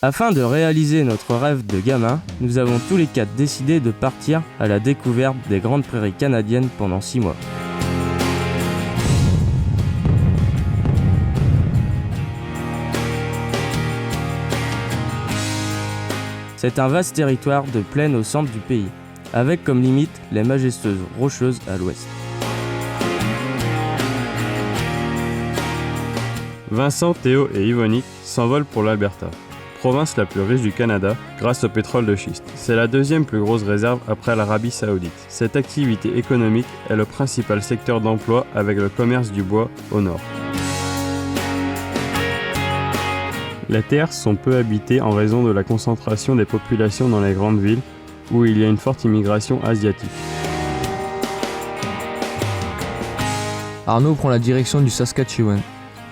Afin de réaliser notre rêve de gamin, nous avons tous les 4 décidé de partir à la découverte des grandes prairies canadiennes pendant 6 mois. C'est un vaste territoire de plaine au centre du pays, avec comme limite les majestueuses Rocheuses à l'ouest. Vincent, Théo et Yvonique s'envolent pour l'Alberta, province la plus riche du Canada grâce au pétrole de schiste. C'est la deuxième plus grosse réserve après l'Arabie Saoudite. Cette activité économique est le principal secteur d'emploi avec le commerce du bois au nord. Les terres sont peu habitées en raison de la concentration des populations dans les grandes villes où il y a une forte immigration asiatique. Arnaud prend la direction du Saskatchewan,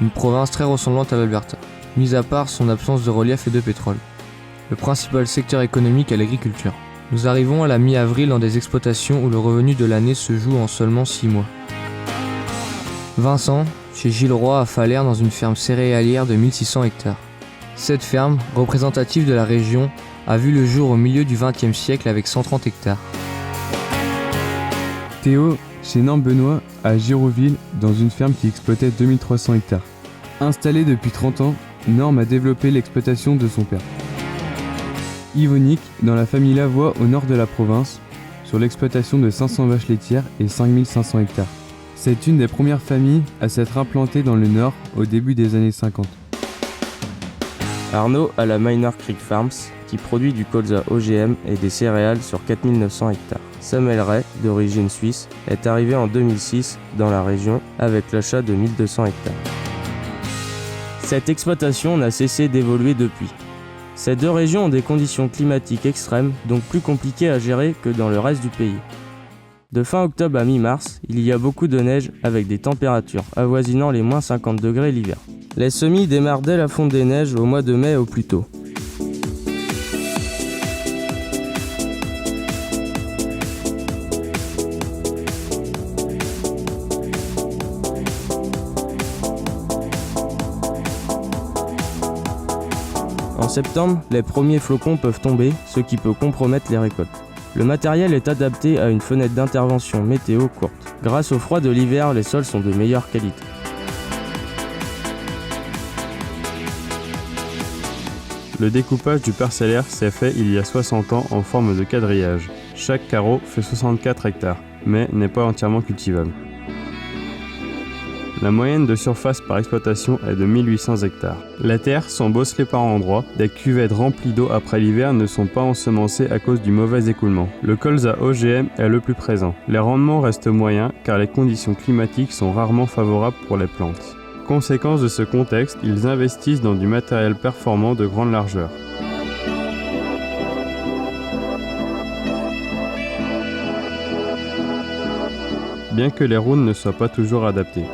une province très ressemblante à l'Alberta, mis à part son absence de relief et de pétrole. Le principal secteur économique est l'agriculture. Nous arrivons à la mi-avril dans des exploitations où le revenu de l'année se joue en seulement 6 mois. Vincent, chez Gilles Roy à Falaire dans une ferme céréalière de 1600 hectares. Cette ferme, représentative de la région, a vu le jour au milieu du XXe siècle avec 130 hectares. Théo, chez Nant-Benoît, à Girouville, dans une ferme qui exploitait 2300 hectares. Installé depuis 30 ans, Norm a développé l'exploitation de son père. Yvonique, dans la famille Lavoie au nord de la province, sur l'exploitation de 500 vaches laitières et 5500 hectares. C'est une des premières familles à s'être implantée dans le nord au début des années 50. Arnaud à la Minor Creek Farms, qui produit du colza OGM et des céréales sur 4900 hectares. Samuel Ray, d'origine suisse, est arrivé en 2006 dans la région avec l'achat de 1200 hectares. Cette exploitation n'a cessé d'évoluer depuis. Ces deux régions ont des conditions climatiques extrêmes, donc plus compliquées à gérer que dans le reste du pays. De fin octobre à mi-mars, il y a beaucoup de neige avec des températures avoisinant les moins 50 degrés l'hiver. Les semis démarrent dès la fonte des neiges au mois de mai au plus tôt. En septembre, les premiers flocons peuvent tomber, ce qui peut compromettre les récoltes. Le matériel est adapté à une fenêtre d'intervention météo courte. Grâce au froid de l'hiver, les sols sont de meilleure qualité. Le découpage du parcellaire s'est fait il y a 60 ans en forme de quadrillage. Chaque carreau fait 64 hectares, mais n'est pas entièrement cultivable. La moyenne de surface par exploitation est de 1800 hectares. Les terres sont bosselées par endroits, des cuvettes remplies d'eau après l'hiver ne sont pas ensemencées à cause du mauvais écoulement. Le colza OGM est le plus présent. Les rendements restent moyens car les conditions climatiques sont rarement favorables pour les plantes. Conséquence de ce contexte, ils investissent dans du matériel performant de grande largeur. Bien que les roues ne soient pas toujours adaptées.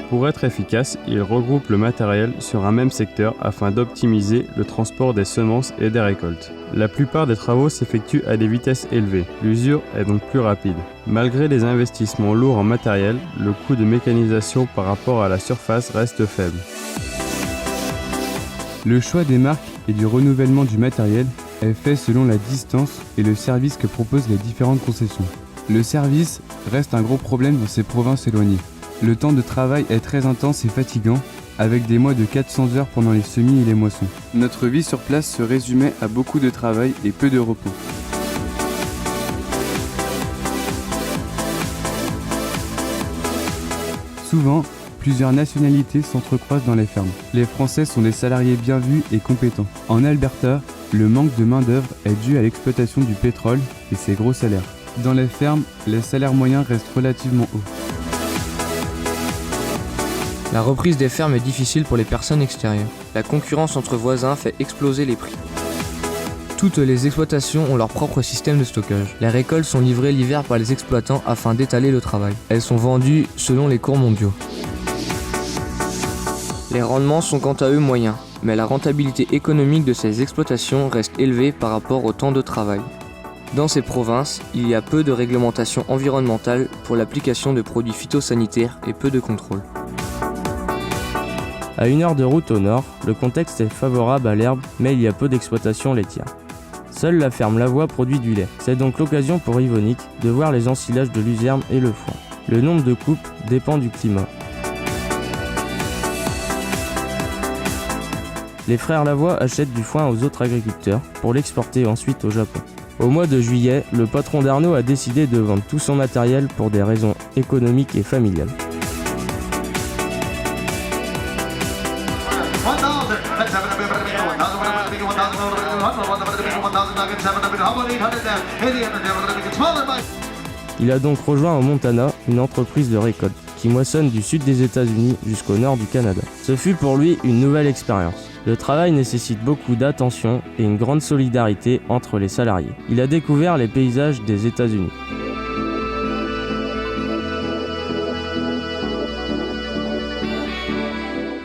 Pour être efficace, ils regroupent le matériel sur un même secteur afin d'optimiser le transport des semences et des récoltes. La plupart des travaux s'effectuent à des vitesses élevées. L'usure est donc plus rapide. Malgré les investissements lourds en matériel, le coût de mécanisation par rapport à la surface reste faible. Le choix des marques et du renouvellement du matériel est fait selon la distance et le service que proposent les différentes concessions. Le service reste un gros problème dans ces provinces éloignées. Le temps de travail est très intense et fatigant, avec des mois de 400 heures pendant les semis et les moissons. Notre vie sur place se résumait à beaucoup de travail et peu de repos. Souvent, plusieurs nationalités s'entrecroisent dans les fermes. Les Français sont des salariés bien vus et compétents. En Alberta, le manque de main-d'œuvre est dû à l'exploitation du pétrole et ses gros salaires. Dans les fermes, les salaires moyens restent relativement hauts. La reprise des fermes est difficile pour les personnes extérieures. La concurrence entre voisins fait exploser les prix. Toutes les exploitations ont leur propre système de stockage. Les récoltes sont livrées l'hiver par les exploitants afin d'étaler le travail. Elles sont vendues selon les cours mondiaux. Les rendements sont quant à eux moyens, mais la rentabilité économique de ces exploitations reste élevée par rapport au temps de travail. Dans ces provinces, il y a peu de réglementation environnementale pour l'application de produits phytosanitaires et peu de contrôle. À 1 heure de route au nord, le contexte est favorable à l'herbe, mais il y a peu d'exploitation laitière. Seule la ferme Lavoie produit du lait. C'est donc l'occasion pour Yvonique de voir les ensilages de luzerne et le foin. Le nombre de coupes dépend du climat. Les frères Lavoie achètent du foin aux autres agriculteurs pour l'exporter ensuite au Japon. Au mois de juillet, le patron d'Arnaud a décidé de vendre tout son matériel pour des raisons économiques et familiales. Il a donc rejoint au Montana une entreprise de récolte qui moissonne du sud des États-Unis jusqu'au nord du Canada. Ce fut pour lui une nouvelle expérience. Le travail nécessite beaucoup d'attention et une grande solidarité entre les salariés. Il a découvert les paysages des États-Unis.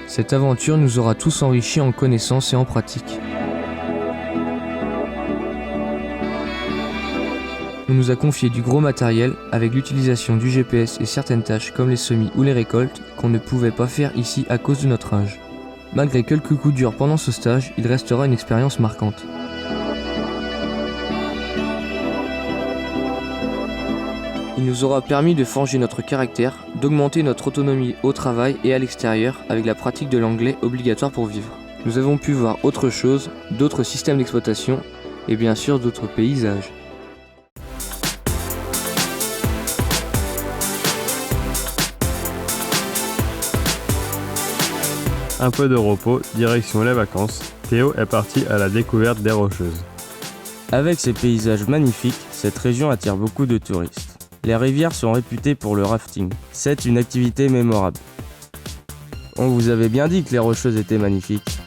Cette aventure nous aura tous enrichis en connaissances et en pratique. On nous a confié du gros matériel avec l'utilisation du GPS et certaines tâches comme les semis ou les récoltes qu'on ne pouvait pas faire ici à cause de notre âge. Malgré quelques coups durs pendant ce stage, il restera une expérience marquante. Il nous aura permis de forger notre caractère, d'augmenter notre autonomie au travail et à l'extérieur avec la pratique de l'anglais obligatoire pour vivre. Nous avons pu voir autre chose, d'autres systèmes d'exploitation et bien sûr d'autres paysages. Un peu de repos, direction les vacances. Théo est parti à la découverte des Rocheuses. Avec ses paysages magnifiques, cette région attire beaucoup de touristes. Les rivières sont réputées pour le rafting. C'est une activité mémorable. On vous avait bien dit que les Rocheuses étaient magnifiques.